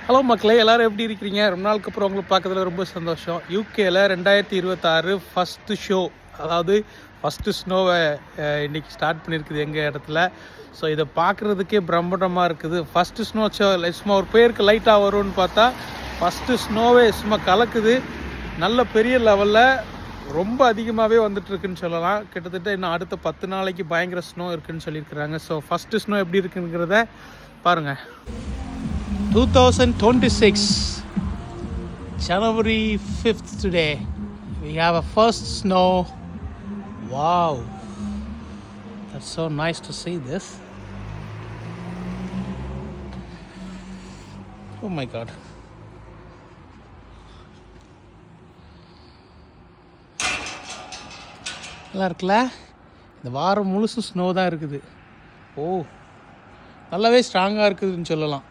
Hello மக்களே, எல்லோரும் எப்படி இருக்கிறீங்க? ரொம்ப நாளுக்கு அப்புறம் உங்களை பார்க்கறதுல ரொம்ப சந்தோஷம். யூகேல 2026 ஃபஸ்ட்டு ஷோ, அதாவது ஃபஸ்ட்டு ஸ்னோவை இன்றைக்கி ஸ்டார்ட் பண்ணியிருக்குது எங்கள் இடத்துல. ஸோ இதை பார்க்குறதுக்கே பிரம்மாண்டமாக இருக்குது. ஃபஸ்ட்டு ஸ்னோ ஷோ சும்மா ஒரு பேருக்கு லைட்டாக வரும்னு பார்த்தா ஃபஸ்ட்டு ஸ்னோவே சும்மா கலக்குது. நல்ல பெரிய லெவலில் ரொம்ப அதிகமாகவே வந்துட்டுருக்குன்னு சொல்லலாம். கிட்டத்தட்ட இன்னும் அடுத்த 10 நாளைக்கு பயங்கர ஸ்னோ இருக்குதுன்னு சொல்லியிருக்கிறாங்க. ஸோ ஃபஸ்ட்டு ஸ்னோ எப்படி இருக்குங்கிறத பாருங்கள். 2026 January 5th today we have a first snow. Wow, that's so nice to see this. Oh my god, நல்லா இருக்குல்ல? இந்த வாரம் முழுசும் ஸ்னோ தான் இருக்குது. ஓ, நல்லாவே ஸ்ட்ராங்காக இருக்குதுன்னு சொல்லலாம்.